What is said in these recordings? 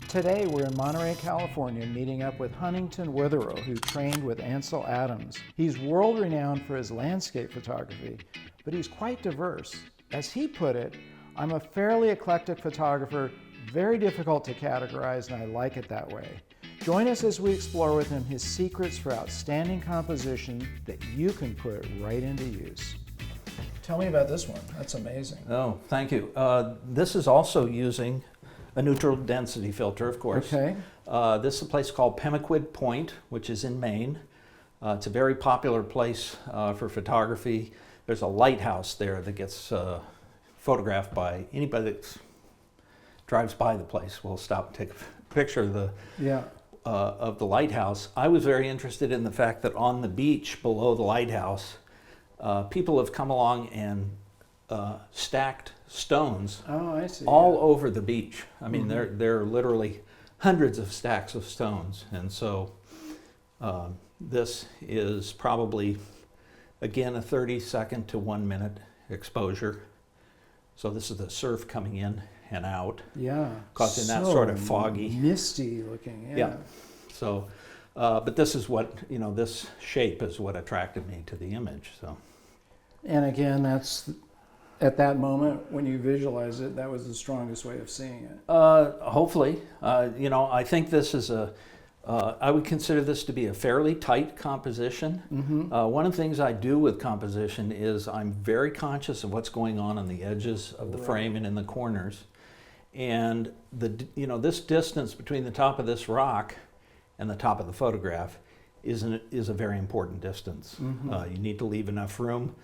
Today we're in Monterey, California, meeting up with Huntington Witherill, who trained with Ansel Adams. He's world-renowned for his landscape photography, but he's quite diverse. As he put it, "I'm a fairly eclectic photographer, very difficult to categorize, and I like it that way." Join us as we explore with him his secrets for outstanding composition that you can put right into use. Tell me about this one. That's amazing. Oh, thank you. This is also using a neutral density filter, of course. Okay. This is a place called Pemaquid Point, which is in Maine. It's a very popular place for photography. There's a lighthouse there that gets photographed by anybody that drives by the place. Will stop and take a picture of the lighthouse. I was very interested in the fact that on the beach below the lighthouse, people have come along and stacked stones all over the beach. I mean, there are literally hundreds of stacks of stones. And so this is probably, again, a 30-second to 1 minute exposure. So this is the surf coming in and out. Yeah. Causing that sort of foggy. Misty looking, yeah. So, but this is what, this shape is what attracted me to the image, so. And again, that's, at that moment, when you visualize it, that was the strongest way of seeing it. Hopefully. I think this is I would consider this to be a fairly tight composition. One of the things I do with composition is I'm very conscious of what's going on the edges of the frame and in the corners. And this distance between the top of this rock and the top of the photograph is a very important distance. You need to leave enough room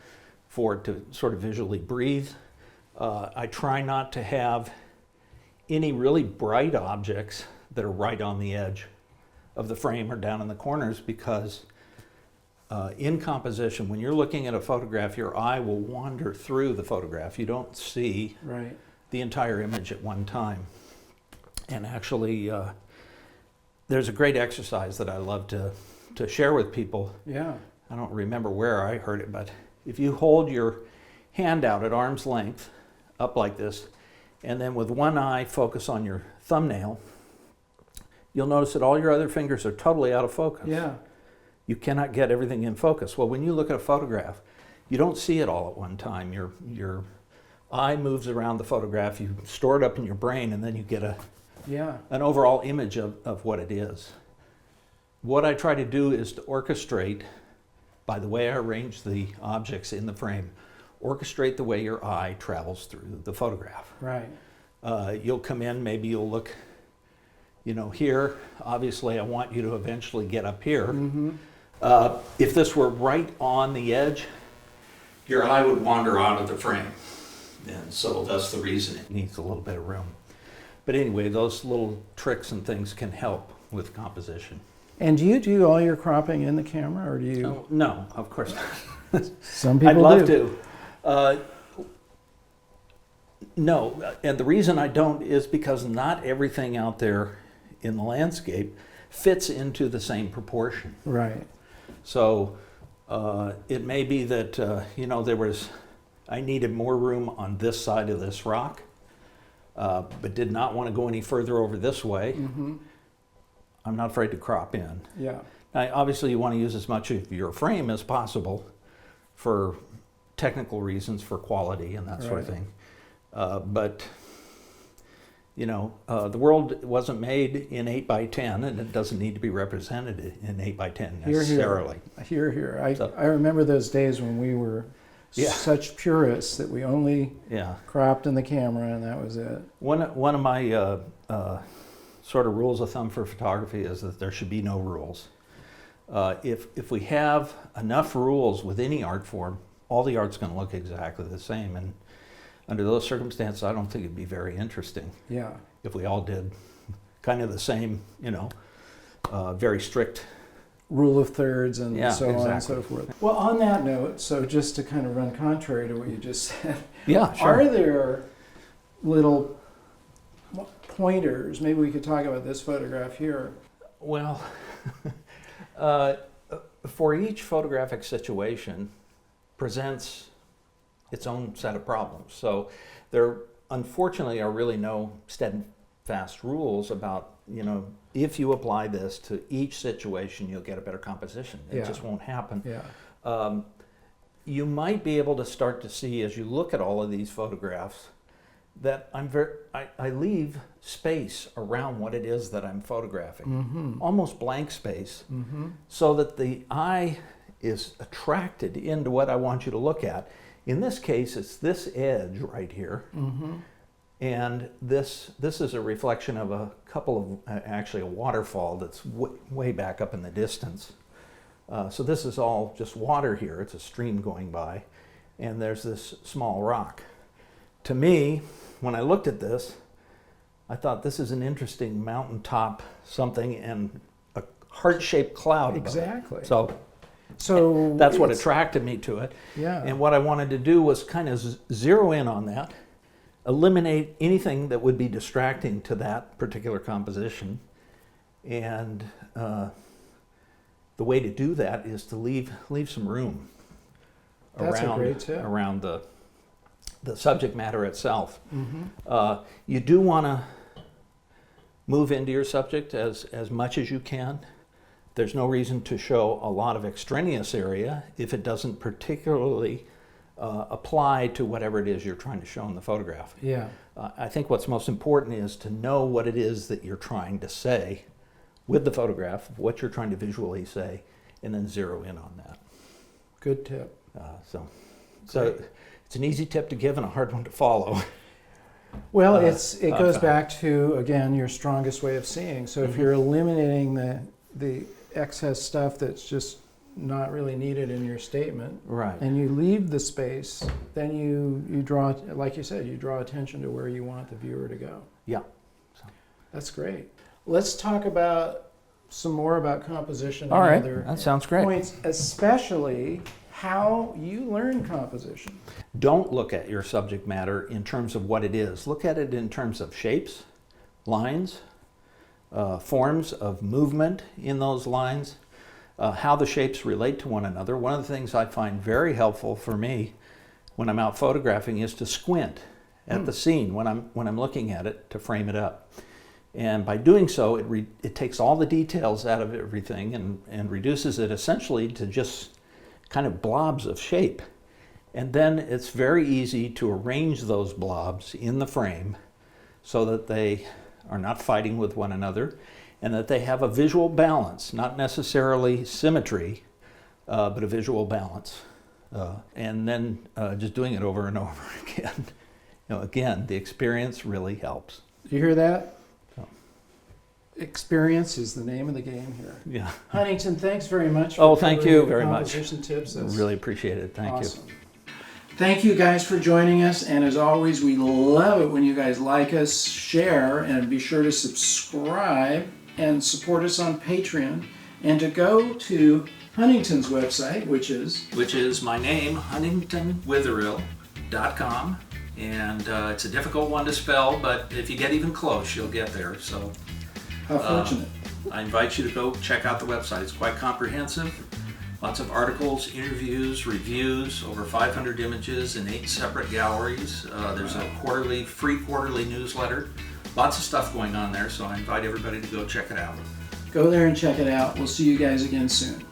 for it to sort of visually breathe. I try not to have any really bright objects that are right on the edge of the frame or down in the corners, because in composition, when you're looking at a photograph, your eye will wander through the photograph. You don't see the entire image at one time. And actually, there's a great exercise that I love to share with people. Yeah. I don't remember where I heard it, but if you hold your hand out at arm's length, up like this, and then with one eye focus on your thumbnail, you'll notice that all your other fingers are totally out of focus. Yeah. You cannot get everything in focus. Well, when you look at a photograph, you don't see it all at one time. Your eye moves around the photograph, you store it up in your brain, and then you get an overall image of what it is. What I try to do is to orchestrate, by the way I arrange the objects in the frame, orchestrate the way your eye travels through the photograph. Right. You'll come in, maybe you'll look, here. Obviously, I want you to eventually get up here. If this were right on the edge, your eye would wander out of the frame. And so that's the reason it needs a little bit of room. But anyway, those little tricks and things can help with composition. And do you do all your cropping in the camera, or do you? Oh, no, of course not. Some people I'd love to. No, and the reason I don't is because not everything out there in the landscape fits into the same proportion. Right. So it may be that, I needed more room on this side of this rock, but did not want to go any further over this way. I'm not afraid to crop in. Yeah. Now, obviously, you want to use as much of your frame as possible for technical reasons, for quality and that sort of thing. But the world wasn't made in 8x10, and it doesn't need to be represented in 8x10 necessarily. Here. I remember those days when we were such purists that we only cropped in the camera, and that was it. One of my sort of rules of thumb for photography is that there should be no rules. If we have enough rules with any art form, all the art's going to look exactly the same. And under those circumstances, I don't think it'd be very interesting. Yeah. If we all did kind of the same, very strict rule of thirds and so exactly. on and so forth. Well, on that note, so just to kind of run contrary to what you just said, sure. Are there little pointers? Maybe we could talk about this photograph here. Well, for each photographic situation presents its own set of problems. So there unfortunately are really no steadfast fast rules about, if you apply this to each situation, you'll get a better composition. It just won't happen. Yeah. You might be able to start to see as you look at all of these photographs that I leave space around what it is that I'm photographing, almost blank space, so that the eye is attracted into what I want you to look at. In this case, it's this edge right here, and this is a reflection of a couple of, actually a waterfall that's way back up in the distance. So this is all just water here. It's a stream going by, and there's this small rock. To me, when I looked at this, I thought this is an interesting mountaintop something and a heart-shaped cloud. Exactly. So that's what attracted me to it. Yeah. And what I wanted to do was kind of zero in on that, eliminate anything that would be distracting to that particular composition, and the way to do that is to leave some room around the subject matter itself. You do want to move into your subject as much as you can. There's no reason to show a lot of extraneous area if it doesn't particularly apply to whatever it is you're trying to show in the photograph. Yeah. I think what's most important is to know what it is that you're trying to say with the photograph, what you're trying to visually say, and then zero in on that. Good tip. So it's an easy tip to give and a hard one to follow. Well, it goes back to, again, your strongest way of seeing. So if you're eliminating the excess stuff that's just not really needed in your statement, right, and you leave the space, then you draw, like you said, you draw attention to where you want the viewer to go. Yeah. That's great. Let's talk about some more about composition and all right, other that sounds great. points, especially how you learn composition. Don't look at your subject matter in terms of what it is. Look at it in terms of shapes, lines, forms of movement in those lines, how the shapes relate to one another. One of the things I find very helpful for me when I'm out photographing is to squint at the scene when I'm looking at it to frame it up. And by doing so, it takes all the details out of everything and reduces it essentially to just kind of blobs of shape. And then it's very easy to arrange those blobs in the frame so that they are not fighting with one another and that they have a visual balance, not necessarily symmetry, but a visual balance. And then just doing it over and over again. Again, the experience really helps. Do you hear that? Experience is the name of the game here. Yeah. Huntington, thanks very much for thank you very much. composition tips. That's really appreciate it. Thank awesome. you. Thank you guys for joining us, and as always, we love it when you guys like us, share, and be sure to subscribe and support us on Patreon, and to go to Huntington's website, which is my name, huntingtonwitherill.com, and it's a difficult one to spell, but if you get even close, you'll get there. So how fortunate. I invite you to go check out the website. It's quite comprehensive. Lots of articles, interviews, reviews, over 500 images in 8 separate galleries. There's a free quarterly newsletter. Lots of stuff going on there, so I invite everybody to go check it out. Go there and check it out. We'll see you guys again soon.